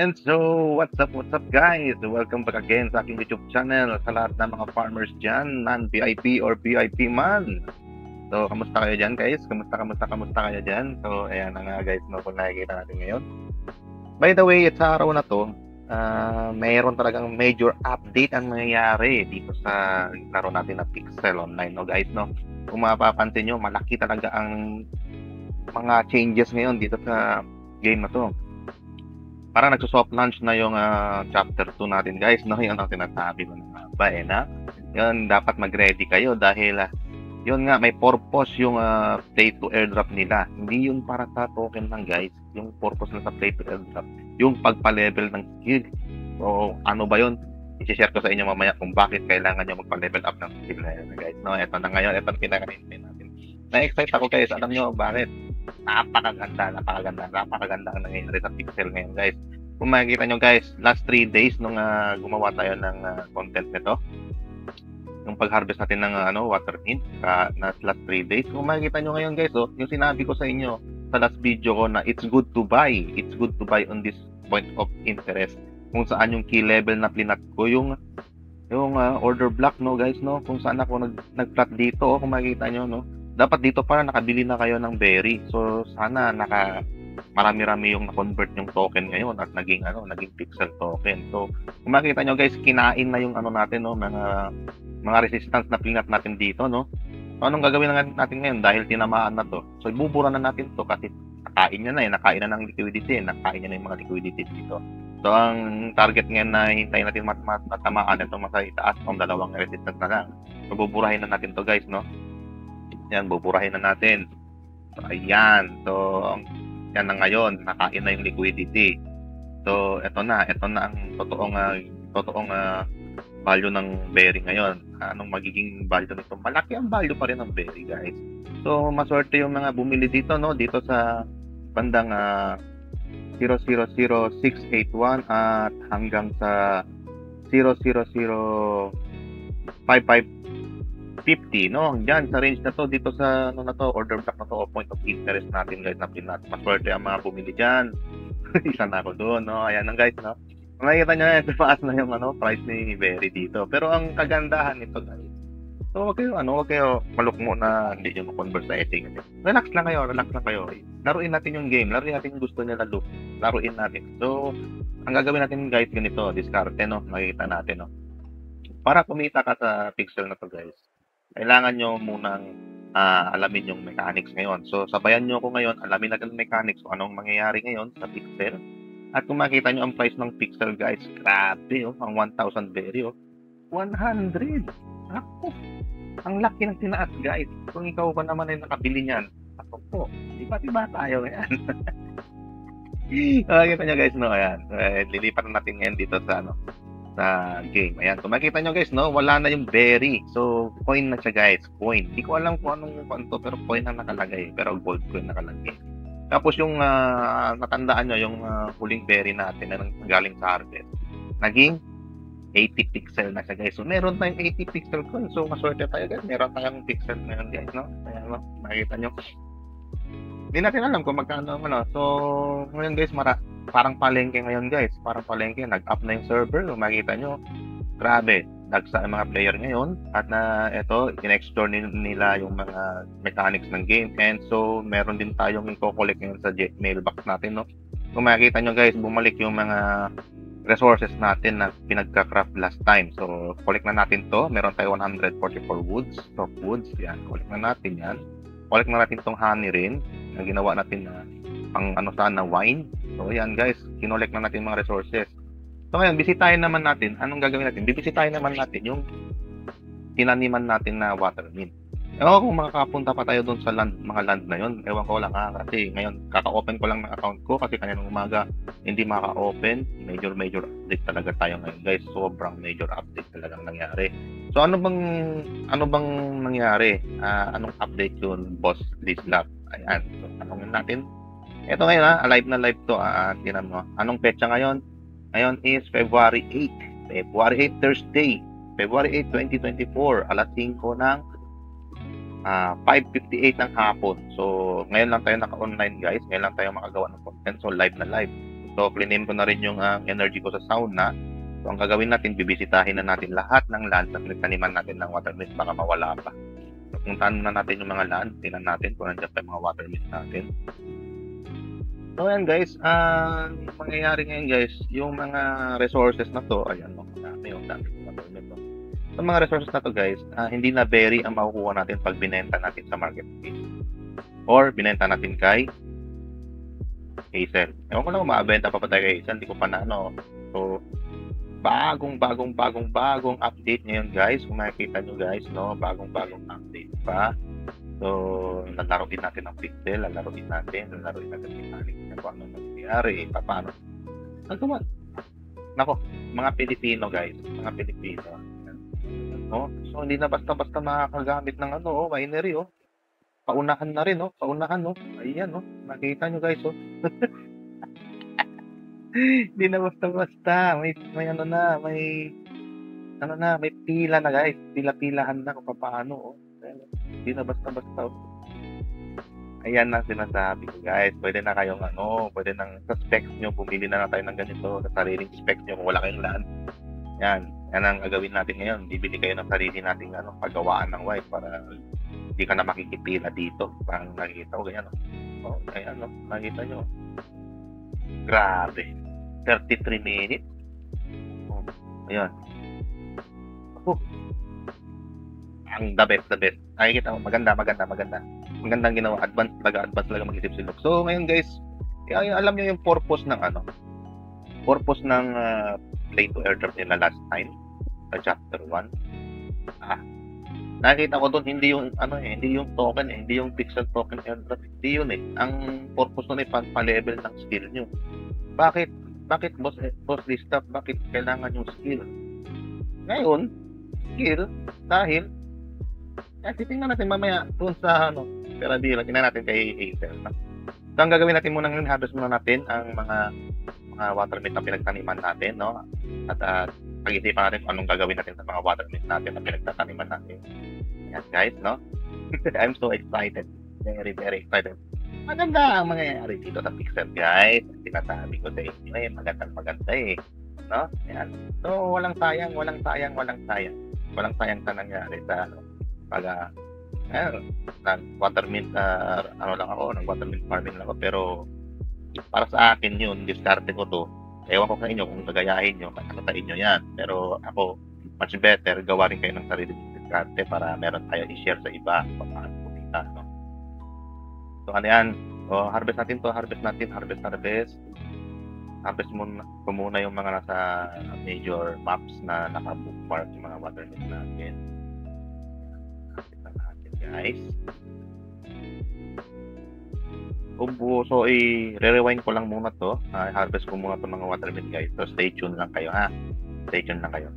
And so, what's up guys? Welcome back again sa aking YouTube channel sa lahat ng mga farmers dyan, non-VIP or VIP man. So, kamusta kayo dyan guys? Kamusta kayo dyan? So, ayan na nga guys, no, kung nakikita natin ngayon. By the way, sa araw na to, mayroon talagang major update ang nangyayari dito sa laro natin na Pixel Online, no guys, no? Kung mapapansin nyo, malaki talaga ang mga changes ngayon dito sa game na to. Parang nagso-soft launch na yung chapter 2 natin guys, no? Yun ang sinasabi ko na ba na yun, dapat mag-ready kayo dahil yun nga, may purpose yung play to airdrop nila. Hindi yun para sa token lang guys, yung purpose na sa play to airdrop, yung pagpa-level ng skill. So ano ba yun? I-share ko sa inyo mamaya kung bakit kailangan nyo magpa-level up ng skill na yun guys, no? Ito na ngayon, ito ang pinaka-intay natin. Na-excite ako guys, alam nyo bakit? Napakaganda ang nangyayari sa Pixel ngayon guys. Kung makikita nyo guys, last 3 days nung gumawa tayo ng content nito, yung pag-harvest natin ng water hint na last 3 days, kung makikita nyo ngayon guys, yung sinabi ko sa inyo sa last video ko na it's good to buy on this point of interest, kung saan yung key level na plinat ko, yung order block, no guys, no, kung saan ako nag-plot dito, kung makikita nyo, no, dapat dito para nakabili na kayo ng berry. So sana marami-rami yung na-convert yung token ngayon at naging pixel token. So kung makita nyo guys, kinain na yung natin, no, mga resistance na pinat natin dito, no. So anong gagawin natin ngayon dahil tinamaan na to? So ibubura na natin to kasi nakain na ng liquidity, nakain niya na yung mga liquidity dito. So ang target ngayon na hintayin natin matamaan itong masa itaas ng dalawang resistance na lang. So buburahin na natin to guys, no. Yan, buburahin na natin. So, ayan. So, yan na ngayon. Nakain na yung liquidity. So, ito na ang totoong value ng berry ngayon. Anong magiging value nito? Malaki ang value pa rin ng berry, guys. So, maswerte yung mga bumili dito, no? Dito sa bandang 000681 at hanggang sa 000550, no? Diyan sa range na to, dito sa order block na to, o point of interest natin guys na pinat. Maswerte ang mga bumili diyan. Isa na ako doon, no? Ayan lang guys, no? Makikita nyo yan, taas na yung price ni berry dito. Pero ang kagandahan nito guys, so wag kayo malukmo na hindi nyo ma-convert sa setting. Relax lang kayo. Laruin natin yung game, laruin natin yung gusto nila laruin natin. So ang gagawin natin guys, ganito, diskarte, no? Makikita natin, no? Para kumita ka sa pixel na to guys, kailangan nyo munang alamin yung mechanics ngayon. So, sabayan nyo ako ngayon, alamin natin yung mechanics kung anong mangyayari ngayon sa pixel. At kung makita nyo ang price ng pixel, guys, grabe, ang 1,000 berry, 100! Ako, ang laki ng tinaas, guys. Kung ikaw pa naman ay nakabili niyan, ako po, diba tayo ngayon? Kita nyo, guys, no? Ayan. Lilipat natin ngayon dito sa sa game. Ayan, kung makita nyo guys, no, wala na yung berry. So, coin na siya guys, coin. Hindi ko alam kung anong to, pero coin na nakalagay. Pero gold coin nakalagay. Tapos yung natandaan nyo, yung huling berry natin na galing sa harvest, naging 80 pixel na siya guys. So, meron tayong 80 pixel coin. So, maswerte tayo guys. Meron tayong pixel ngayon guys, no? Ayan, no? Makita nyo. Hindi natin alam kung magkano, So, ngayon guys, parang palengke ngayon guys, nag-up na yung server, makita nyo, grabe, dagsa ang mga player ngayon, at ito, in-explore nila yung mga mechanics ng game, and so, meron din tayong i-collect ngayon sa mailbox natin, no? Kung makikita nyo guys, bumalik yung mga resources natin na pinagka-craft last time, so, collect na natin to, meron tayo 144 woods, soft woods, yan, collect na natin yan, collect na natin tong honey rin, na ginawa natin na pang na wine. So ayan guys, kinolect na natin mga resources. So ngayon, bisitahin naman natin, anong gagawin natin? Bibisitahin naman natin yung tinaniman natin na water mint. Ewan kung makakapunta pa tayo doon sa mga land na yun. Ewan ko lang kasi ngayon, kaka-open ko lang ng account ko kasi kanina umaga hindi maka-open. Major update talaga tayo ngayon guys. Sobrang major update talagang nangyari. So ano bang nangyari? Anong update yun, Boss Lislap? Ayan, so tanongin natin. Ito ngayon live na live to. Tinan mo. Anong petsa ngayon? Ngayon is February 8. February 8, Thursday. February 8, 2024. Alas 5 ng 5:58 ng hapon. So, ngayon lang tayo naka-online guys. Ngayon lang tayo makagawa ng content. So, live na live. So, So, clinim ko na rin yung energy ko sa sauna. So, ang gagawin natin, bibisitahin na natin lahat ng land na pinagtaniman natin ng water mist, baka mawala pa. So, puntahan na natin yung mga land, tingnan natin kung nandiyan pa yung mga water mist natin. So, ayan guys, mangyayari ngayon guys, yung mga resources na to, ayan, dami water mist. So, mga resources na to guys, hindi na berry ang makukuha natin pag binenta natin sa marketplace. Or, binenta natin kay Hazel. Ewan ko lang kung maabenta pa tayo kay Hazel, hindi ko pa na ano. So, bagong update ngayon guys. Kung makikita nyo guys, no, bagong update pa. So, lalaro din natin ang pixel, lalaro din natin Titanic. Kung ano nangyayari, paano. Nako, mga Pilipino guys, mga Pilipino. No? So, hindi na basta-basta makakagamit ng winery, Paunahan na rin, paunahan, Ayan, nakita nyo guys, Hindi na basta-basta, may pila na guys, pila-pilahan na kung paano, Hindi na basta-basta, Ayan na sinasabi ko guys, pwede na kayong pwede nang sa specs nyo, bumili na tayo ng ganito, sa sariling specs nyo kung wala kayong land. Yan ang gagawin natin ngayon, bibili kayo ng sarili nating paggawaan ng wine para hindi ka na makikipila dito. Parang nakikita ko ganyan, ayan, nakita nyo. Grabe. 33 minutes. Ayan. Ang the best. Nakikita mo, maganda. Magandang ginawa. Advance talaga mag-isip silok. So, ngayon guys, alam nyo yung purpose ng play to airdrop nila last time sa chapter 1. Nakita ko doon hindi yung token, hindi yung pixel token airdrop, hindi yun eh. Ang purpose nun ay pa-level ng skill nyo. Bakit boss lista, bakit kailangan yung skill? Ngayon, skill dahil titingnan natin mamaya doon sa Peradilla, tingnan natin kay Hazel. So, ang gagawin natin muna ngayon, harvest muna natin ang mga water mist na pinagtaniman natin, no? At pag-isipan natin kung anong gagawin natin sa mga water mist natin na pinagtaniman natin. Yan guys, no? I'm so excited. Very, very excited. Maganda ang mangyayari dito sa Pixel guys. Sinasabi ko sa inyo maganda eh. No? Yan. So, walang sayang sa nangyari sa pag water mint water mint farming lang ako, pero para sa akin yun, diskarte ko to. Ewan ko sa inyo kung gagayahin nyo, sa inyo yan. Pero ako, much better, gawa rin kayo ng sarili ng diskarte para meron tayo i-share sa iba paano kumita, no? So, ano yan? So, harvest natin. Harvest muna yung mga nasa major maps na naka-bookmark yung mga water mist natin. Guys. So, i-rewind ko lang muna to. Harvest ko muna itong mga water mist guys. So, stay tuned lang kayo, ha? Stay tuned lang kayo.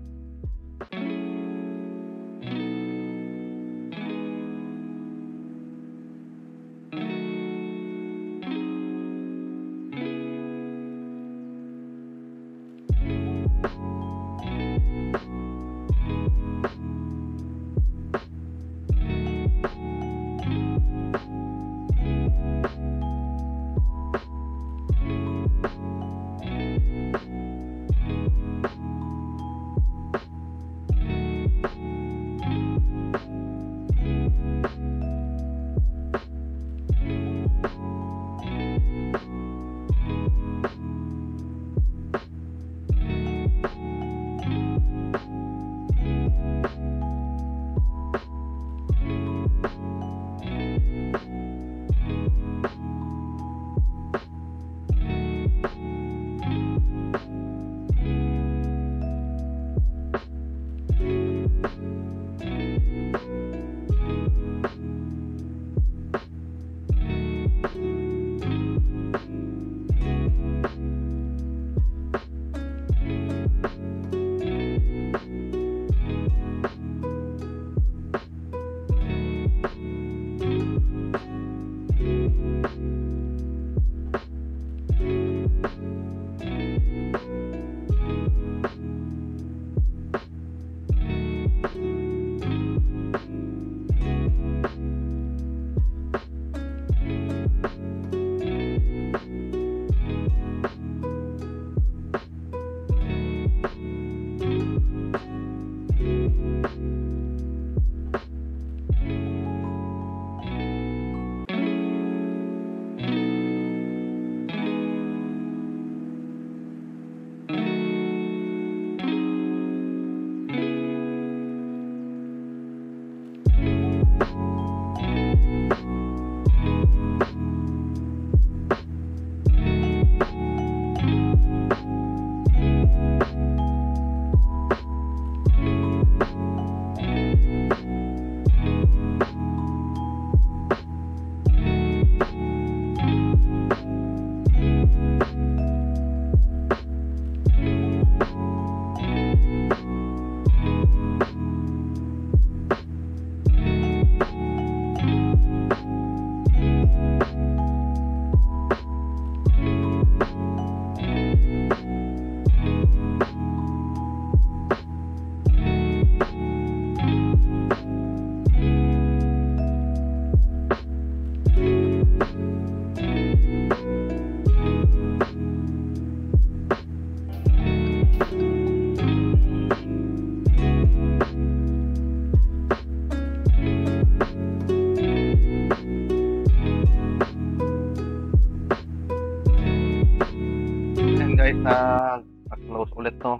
ulit to.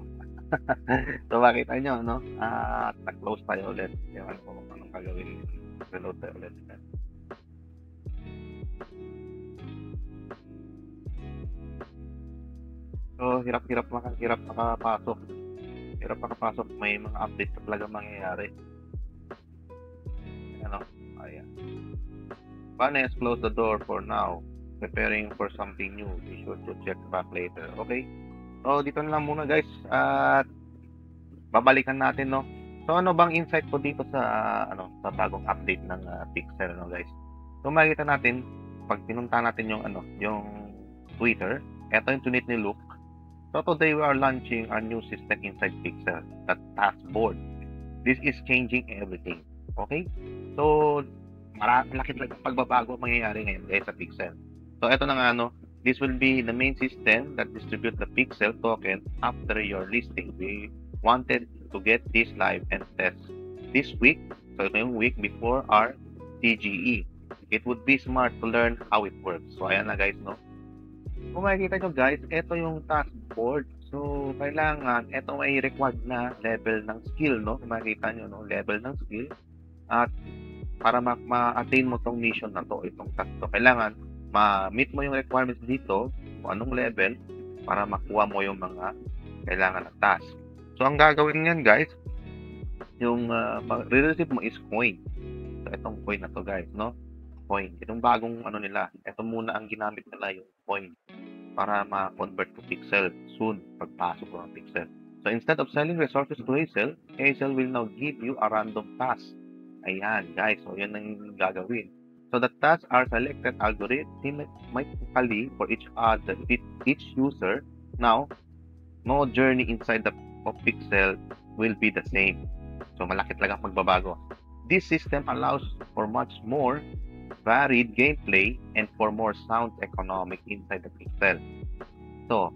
So makita nyo, no? Nag-close tayo ulit. Ewan ko kung anong gagawin. Reload tayo ulit. So, hirap makapasok. Hirap makapasok. May mga update na talaga mangyayari. Ano? Ayan. Vanes, close the door for now. Preparing for something new. Be sure to check back later. Okay? So, dito na lang muna guys. At babalikan natin, no? So, ano bang insight ko dito sa sa bagong update ng Pixel, no, guys? So, makikita natin pag pinunta natin yung yung Twitter, eto yung tunit ni Luke. So, today we are launching our new system inside Pixel, the taskboard. This is changing everything. Okay? So, malaki talaga pagbabago mangyayari ngayon guys sa Pixel. So, eto na nga, this will be the main system that distribute the Pixel token after your listing. We wanted to get this live and test this week, so ito yung week before our TGE. It would be smart to learn how it works. So, ayan na guys, no? Kung makikita nyo guys, ito yung taskboard. So, kailangan, ito may required na level ng skill, no? Kung makikita nyo, no? Level ng skill. At para ma-attain mo tong mission na to, itong task to, kailangan ma-meet mo yung requirements dito, kung anong level, para makuha mo yung mga kailangan na task. So, ang gagawin niyan guys, yung re-receive mo is coin. So, itong coin na to guys, no? Coin. Itong bagong nila, ito muna ang ginamit nila, yung coin, para ma-convert to Pixel soon, pagpasok ko ng Pixel. So, instead of selling resources to Hazel, Hazel will now give you a random task. Ayan, guys. So, yan ang gagawin. So, the tasks are selected algorithmically for each user. Now, no journey inside of Pixel will be the same. So, malaki talaga magbabago. This system allows for much more varied gameplay and for more sound economic inside the Pixel. So,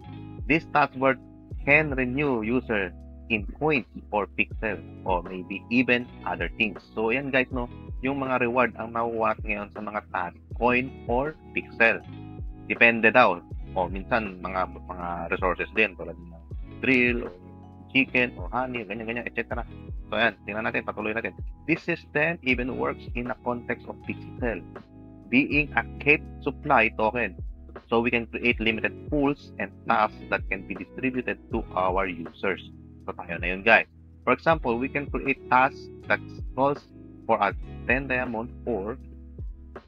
this taskboard can renew user in coins or Pixel or maybe even other things. So, yan guys, no? Yung mga reward ang makukuha ngayon sa mga task, coin or Pixel. Depende daw. O minsan, mga resources din tulad ng drill, or chicken, or honey, ganyan-ganyan, etc. So, yan. Tingnan natin, patuloy natin. This system even works in a context of Pixel, being a kept supply token. So, we can create limited pools and tasks that can be distributed to our users. So, tayo na yun, guys. For example, we can create tasks that calls for a 10 diamond or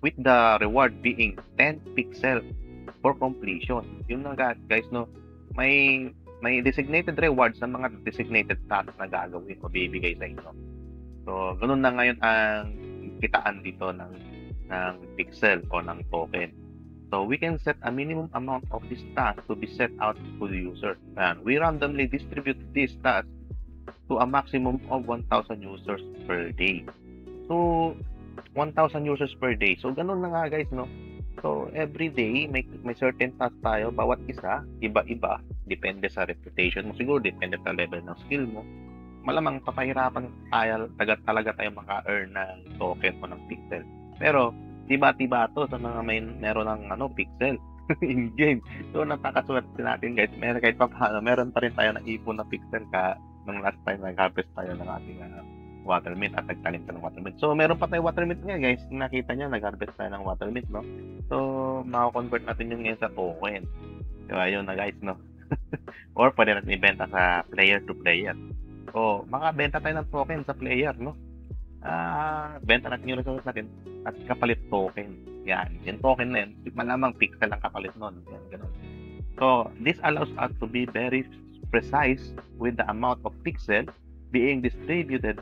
with the reward being 10 pixel for completion. Yun na guys, no? May designated reward sa mga designated tasks na gagawin o bibigay sa inyo. So, ganun na ngayon ang kitaan dito ng pixel o ng token. So, we can set a minimum amount of this task to be set out to the user. And we randomly distribute this task to a maximum of 1,000 users per day. So, 1,000 users per day. So, ganun na nga guys, no? So, every day, may certain task tayo. Bawat isa, iba-iba. Depende sa reputation mo. Siguro, depende sa level ng skill mo. Malamang papahirapan talaga tayo maka-earn ng token o ng pixel. Pero, tiba-tiba to sa mga meron ng pixel in-game. So, napakaswerte natin guys. Kahit pa paano, meron pa rin tayo na ipon na pixel nung last time nag-harvest tayo ng ating watermint at nagtanim tayo ng watermint. So, meron pa tayo watermint nga guys. Nakita nyo, nag-harvest tayo ng watermint, no? So, makakonvert natin yun ngayon sa token. Diba, yun na guys, no? Or pwede natin ibenta sa player to player. O, makabenta tayo ng token sa player, no? Benta natin yung resources natin at kapalit token. Yan, yung token na yun, malamang pixel ang kapalit nun. Yan, ganun. So, this allows us to be very precise with the amount of pixel being distributed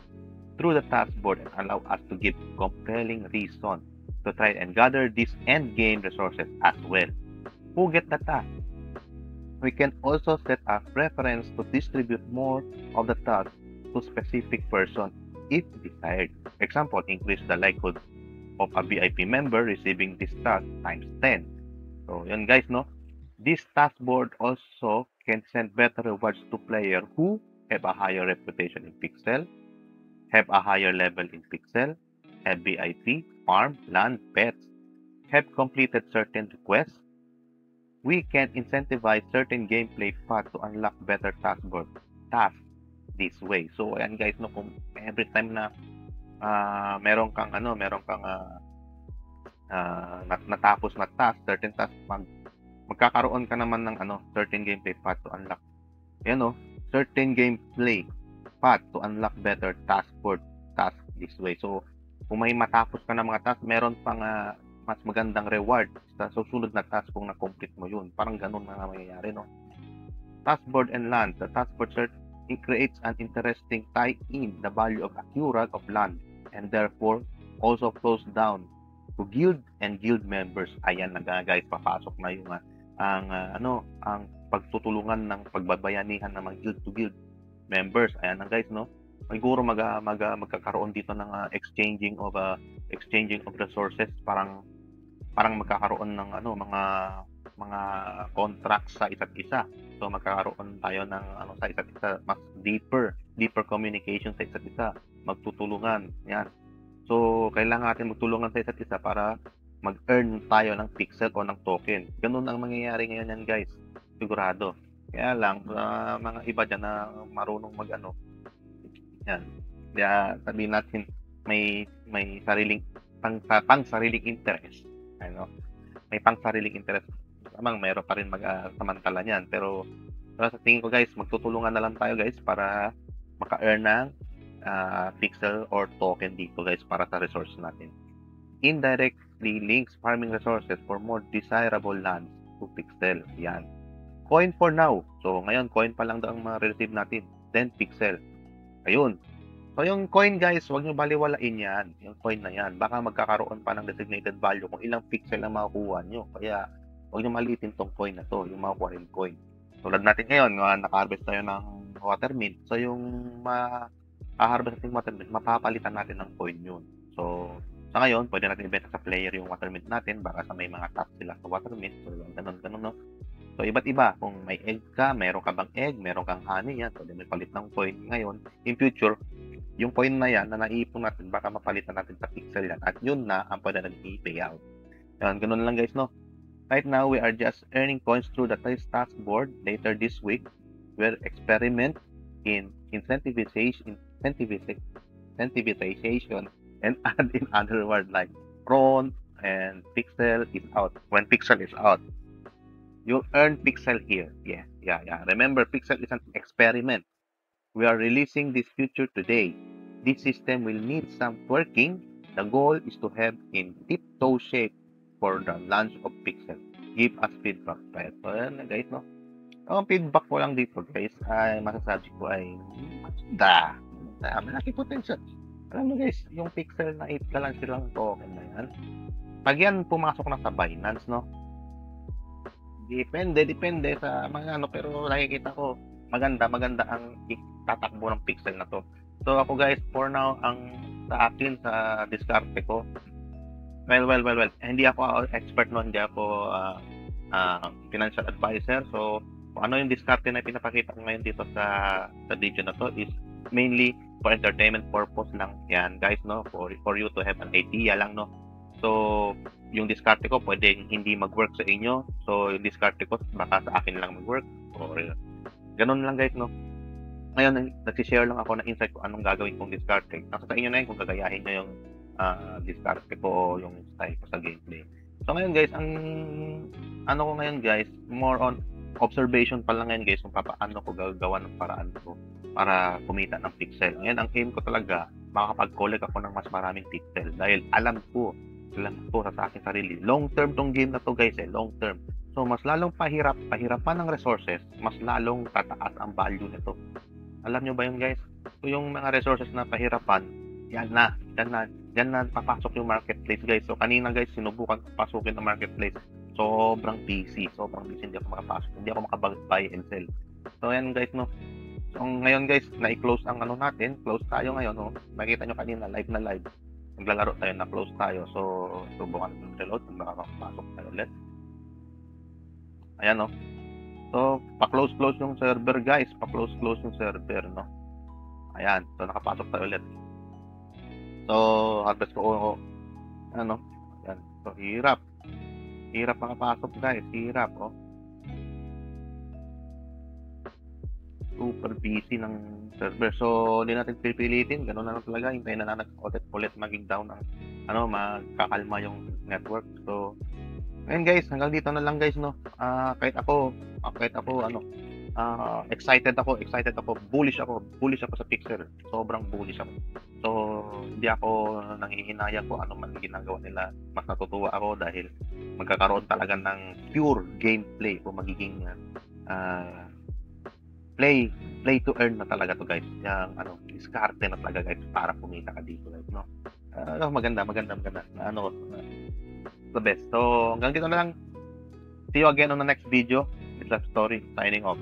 through the taskboard and allow us to give compelling reason to try and gather these end game resources as well. Who get the task? We can also set a preference to distribute more of the task to specific person if desired. Example, increase the likelihood of a VIP member receiving this task times 10. So, yun guys, no? This taskboard also can send better rewards to players who have a higher reputation in Pixel, have a higher level in Pixel, have VIP, farm, land, pets, have completed certain requests, we can incentivize certain gameplay paths to unlock better tasks this way. So, ayan guys, no, kung every time na meron kang natapos na task, certain task, magkakaroon ka naman ng certain gameplay path to unlock. Ayan, no, certain gameplay path to unlock better task this way. So, kung may matapos ka na mga task, meron pang mas magandang reward sa susunod na task kung na-complete mo yun. Parang ganun na mangyayari, no? Task board and land. The task board it creates an interesting tie-in the value of accurate of land and therefore also flows down to guild and guild members. Ayan na guys, papasok na yung ang pagtutulungan ng pagbabayanihan ng mga guild to guild members. Ayan na guys, no? Siguro magkakaroon dito ng exchanging of resources, parang magkakaroon ng mga contracts sa isa't isa. So magkakaroon tayo ng sa isa't isa, mas deeper communication sa isa't isa, magtutulungan. Yan. So kailangan natin magtulungan sa isa't isa para mag-earn tayo ng pixel o ng token. Ganun ang mangyayari ngayon yan guys. Sigurado. Kaya lang mga iba dyan na marunong yan. Kaya sabihin natin may sariling pang-sariling interest. May pang-sariling interest. Tamang meron pa rin samantala niyan. Pero sa tingin ko guys, magtutulungan na lang tayo guys para maka-earn ng pixel or token dito guys para sa resource natin. Indirectly links farming resources for more desirable lands to pixel. Yan. Coin for now. So ngayon, coin pa lang daw ang ma-receive natin. Then pixel. Ayun. So yung coin guys, huwag nyo baliwalain yan. Yung coin na yan. Baka magkakaroon pa ng designated value kung ilang pixel ang makukuha nyo. Kaya huwag nyo maliitin tong coin na to. Yung makukuha rin coin. Tulad natin ngayon, naka-harvest tayo ng watermint. So yung ma-harvest natin watermint, mapapalitan natin ng coin yun. So sa ngayon, pwede natin ibenta sa player yung watermint natin. Baka sa may mga tax sila sa watermint. So ganun, no? So iba't iba. Kung may egg ka, meron ka bang egg, meron kang honey, yan. Pwede may palit ng coin ngayon. In future, yung coin na yan na naiipon natin, baka mapalitan natin sa pixel yan. At yun na ang pwede natin i-payout. Yan, ganun lang guys, no? Right now, we are just earning coins through the task board. Later this week, we'll experiment in incentivization and add in other words like prawn and pixel is out. When pixel is out, you'll earn pixel here. Yeah. Remember, pixel is an experiment. We are releasing this feature today. This system will need some working. The goal is to have in tiptoe shape for the launch of Pixel. Give us feedback. So, yan guys, no? Ang feedback ko lang dito, guys, ay masasabi ko ay malaki potential. Alam mo guys, yung Pixel na 8 na lang silang token na yan. Pag yan pumasok na sa Binance, no? Depende sa mga pero nakikita ko maganda ang tatakbo ng pixel na to. So ako guys, for now, ang sa akin sa diskarte ko, well, hindi ako expert no, hindi ako financial advisor. So kung ano yung diskarte na pinapakita ko ngayon dito sa video na to is mainly for entertainment purpose lang yan guys, no, for you to have an idea lang, no. So yung diskarte ko pwedeng hindi mag-work sa inyo, so yung diskarte ko baka sa akin lang mag-work or ganun lang guys, no. Ngayon, nagsishare lang ako ng insight kung anong gagawin kong diskarte. Nasa sa inyo na yun kung gagayahin nyo yung diskarte ko o yung style ko sa gameplay. So ngayon guys, ang ano ko ngayon guys, more on observation pa lang ngayon guys kung paano ko gagawa ng paraan ko para kumita ng pixel. Ngayon, ang aim ko talaga, makakapag-collect ako ng mas maraming pixel dahil alam ko sa aking sarili. Long term tong game na to guys, long term. So, mas lalong pahirapan ng resources, mas lalong tataas ang value nito. Alam nyo ba yun guys? So, yung mga resources na pahirapan, yan na papasok yung marketplace guys. So, kanina guys, sinubukan ko pasukin ng marketplace. Sobrang busy, hindi ako makapasok. Hindi ako makapag-buy and sell. So, yan guys, no? So, ngayon guys, na-close ang natin. Close tayo ngayon, no? Makita nyo kanina, live na live. Naglalaro tayo, na-close tayo. So, subukan ng reload kung makapasok tayo ulit. Ayan, no? So, pa-close yung server, guys. Pa-close yung server, no? Ayan. So, nakapasok tayo ulit. So, harvest ko, ano? Ayan. So, hirap makapasok, guys. Hirap, oh. super busy ng server. So, hindi natin pipilitin. Ganun na lang talaga. Hintayin na lang ulit maging down ang magkakalma yung network. So, ayun guys, hanggang dito na lang guys, no. Kahit ako excited ako, bullish ako sa Pixel. Sobrang bullish ako. So, hindi ako nanghihinayang kung ano man ginagawa nila. Mas natutuwa ako dahil magkakaroon talaga ng pure gameplay o magiging play to earn na talaga to guys. Yung diskarte na talaga guys para kumita ka dito guys, no. Maganda. The best. So, hanggang dito na lang. See you again on the next video. It's Love Story signing off.